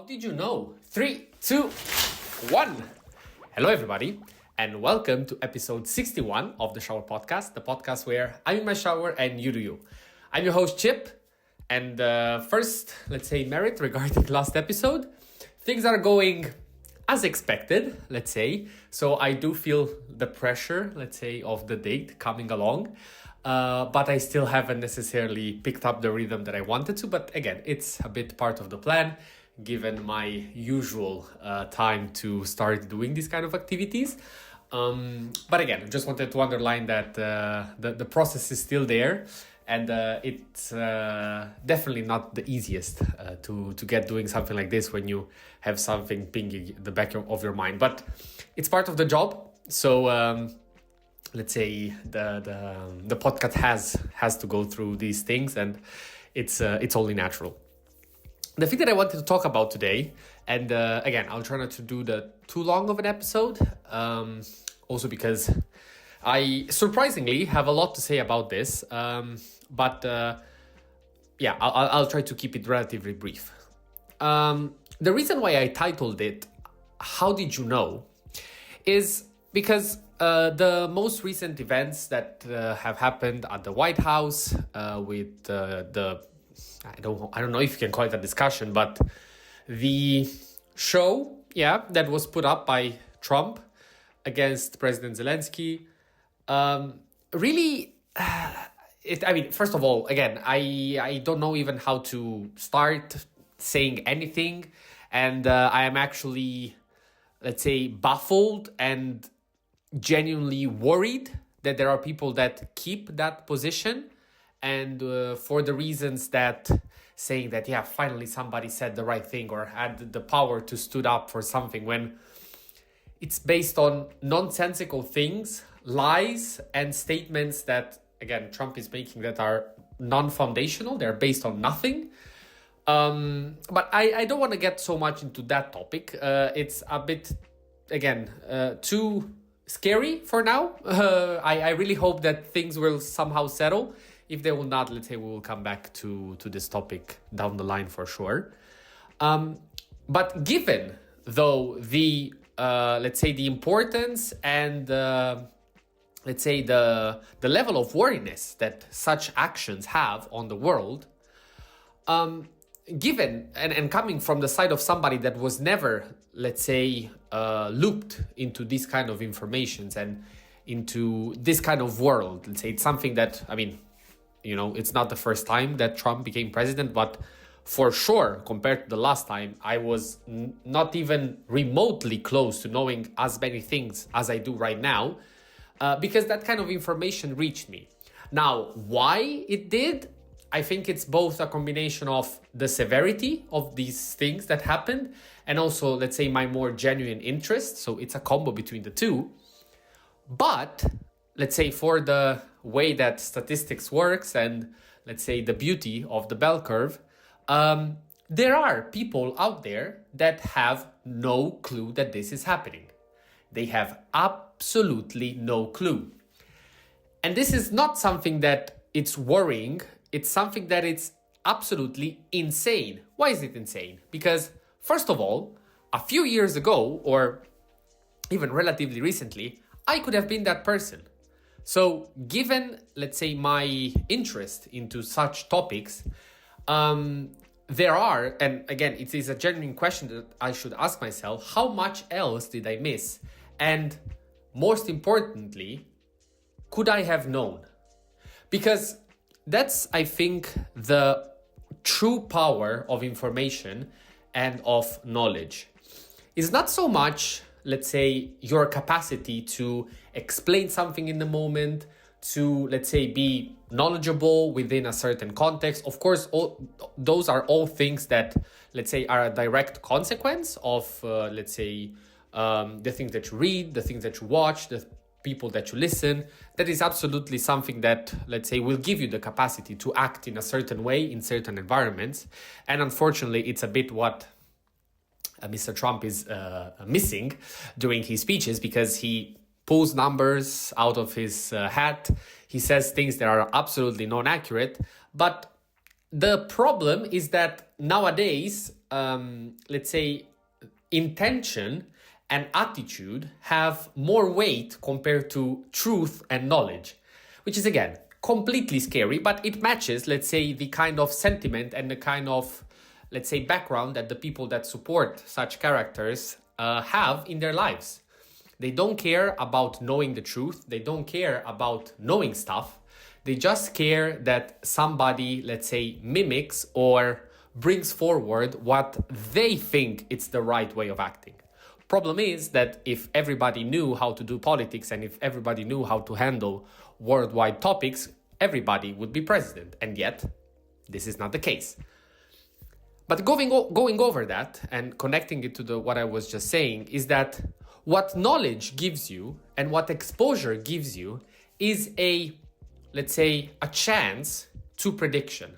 did you know? 3, 2, 1. Hello, everybody, and welcome to episode 61 of the Shower Podcast, the podcast where I'm in my shower and you do you. I'm your host, Chip, and first, let's say, merit regarding last episode. Things are going as expected, let's say. So I do feel the pressure, let's say, of the date coming along. But I still haven't necessarily picked up the rhythm that I wanted to. But again, it's a bit part of the plan, given my usual time to start doing these kind of activities. But again, I just wanted to underline that the process is still there. And it's definitely not the easiest to get doing something like this when you have something pinging the back of your mind. But it's part of the job. So let's say the podcast has to go through these things, and it's only natural. The thing that I wanted to talk about today, and again, I'll try not to do too long of an episode, also because I surprisingly have a lot to say about this, but I'll try to keep it relatively brief. The reason why I titled it "How Did You Know" is because the most recent events that have happened at the White House with the I don't know if you can call it a discussion, but the show that was put up by Trump against President Zelensky. Really, first of all, again, I don't know even how to start saying anything, and I am actually, let's say, baffled and genuinely worried that there are people that keep that position, and for the reasons that saying that, finally somebody said the right thing or had the power to stood up for something, when it's based on nonsensical things, lies, and statements that, again, Trump is making that are non-foundational. They're based on nothing. But I don't want to get so much into that topic. It's a bit, again, too scary for now. I really hope that things will somehow settle. If they will not, let's say we will come back to this topic down the line for sure. But given, though, the let's say the importance and let's say the level of worriness that such actions have on the world, given and coming from the side of somebody that was never, let's say, looped into this kind of informations and into this kind of world, let's say it's something that, it's not the first time that Trump became president, but for sure, compared to the last time, I was not even remotely close to knowing as many things as I do right now, because that kind of information reached me. Now, why it did? I think it's both a combination of the severity of these things that happened and also, let's say, my more genuine interest. So it's a combo between the two. But let's say for the way that statistics works and let's say the beauty of the bell curve, there are people out there that have no clue that this is happening. They have absolutely no clue. And this is not something that it's worrying. It's something that it's absolutely insane. Why is it insane? Because first of all, a few years ago, or even relatively recently, I could have been that person. So given, let's say, my interest into such topics, there are, and again, it is a genuine question that I should ask myself, how much else did I miss? And most importantly, could I have known? Because that's, I think, the true power of information and of knowledge. It's not so much, let's say, your capacity to explain something in the moment, to, let's say, be knowledgeable within a certain context. Of course, those are all things that, let's say, are a direct consequence of, let's say, the things that you read, the things that you watch, the people that you listen. That is absolutely something that, let's say, will give you the capacity to act in a certain way in certain environments. And unfortunately, it's a bit what Mr. Trump is missing during his speeches, because he pulls numbers out of his hat. He says things that are absolutely non-accurate. But the problem is that nowadays let's say, intention and attitude have more weight compared to truth and knowledge, which is, again, completely scary, but it matches, let's say, the kind of sentiment and the kind of, let's say, background that the people that support such characters have in their lives. They don't care about knowing the truth. They don't care about knowing stuff. They just care that somebody, let's say, mimics or brings forward what they think it's the right way of acting. Problem is that if everybody knew how to do politics and if everybody knew how to handle worldwide topics, everybody would be president. And yet, this is not the case. But going over that and connecting it to what I was just saying is that what knowledge gives you and what exposure gives you is let's say, a chance to prediction.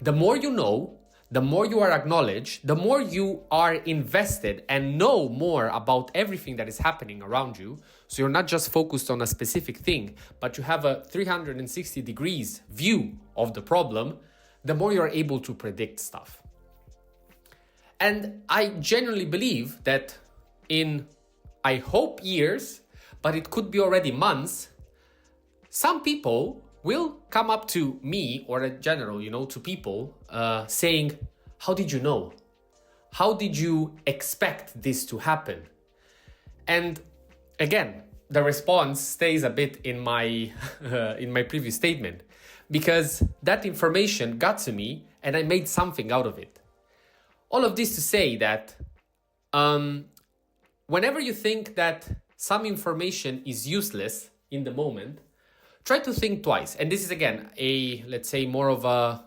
The more you know, the more you are acknowledged, the more you are invested and know more about everything that is happening around you. So you're not just focused on a specific thing, but you have a 360 degrees view of the problem, the more you're able to predict stuff. And I genuinely believe that in, I hope, years, but it could be already months, some people will come up to me or in general, to people saying, how did you know? How did you expect this to happen? And again, the response stays a bit in my previous statement, because that information got to me and I made something out of it. All of this to say that whenever you think that some information is useless in the moment, try to think twice. And this is, again, more of a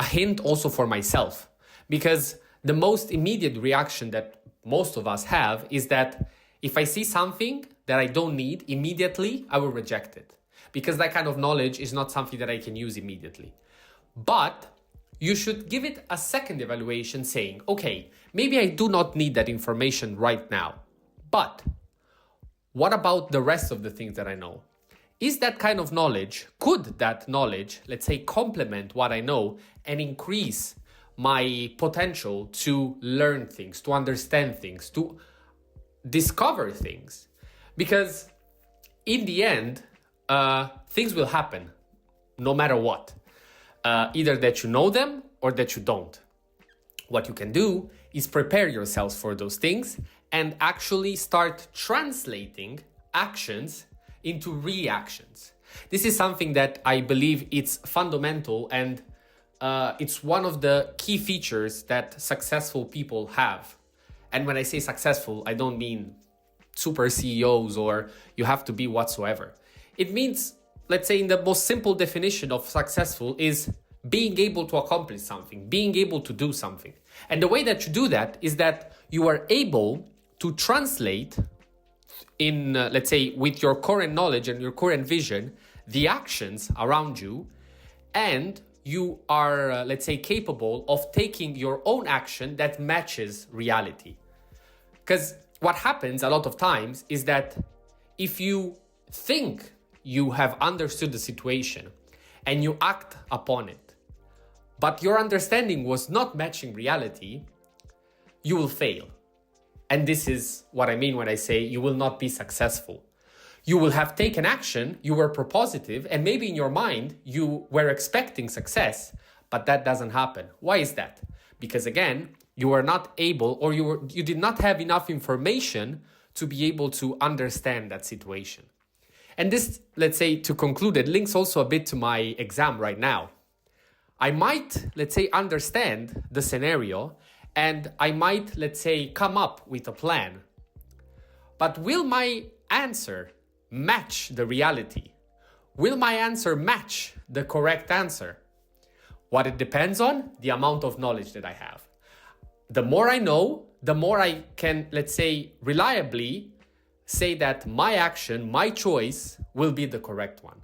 hint also for myself, because the most immediate reaction that most of us have is that if I see something that I don't need immediately, I will reject it, because that kind of knowledge is not something that I can use immediately. But you should give it a second evaluation saying, okay, maybe I do not need that information right now, but what about the rest of the things that I know? Is that kind of knowledge, could that knowledge, let's say, complement what I know and increase my potential to learn things, to understand things, to discover things? Because in the end, things will happen no matter what. Either that you know them or that you don't. What you can do is prepare yourselves for those things and actually start translating actions into reactions. This is something that I believe it's fundamental, and it's one of the key features that successful people have. And when I say successful, I don't mean super CEOs or you have to be whatsoever. It means, let's say, in the most simple definition of successful is being able to accomplish something, being able to do something. And the way that you do that is that you are able to translate in, let's say, with your current knowledge and your current vision, the actions around you, and you are, let's say, capable of taking your own action that matches reality. Because what happens a lot of times is that if you think you have understood the situation and you act upon it, but your understanding was not matching reality, you will fail. And this is what I mean when I say you will not be successful. You will have taken action, you were propositive, and maybe in your mind you were expecting success, but that doesn't happen. Why is that? Because again, you were not able, or you did not have enough information to be able to understand that situation. And this, let's say, to conclude, it links also a bit to my exam right now. I might, let's say, understand the scenario and I might, let's say, come up with a plan. But will my answer match the reality? Will my answer match the correct answer? What it depends on? The amount of knowledge that I have. The more I know, the more I can, let's say, reliably say that my action, my choice will be the correct one.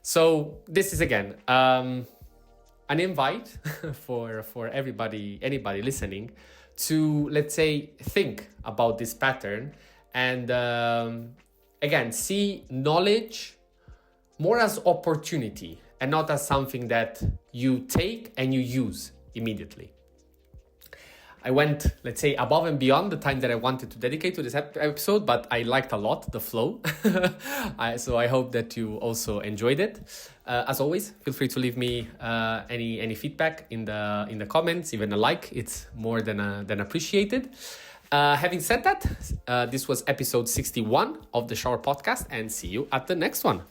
So this is, again, an invite for anybody listening to, let's say, think about this pattern and again, see knowledge more as opportunity and not as something that you take and you use. immediately. I went, let's say, above and beyond the time that I wanted to dedicate to this episode, but I liked a lot the flow. So I hope that you also enjoyed it. As always, feel free to leave me any feedback in the comments, even a like. It's more than appreciated. Having said that, this was episode 61 of the Shower Podcast, and see you at the next one.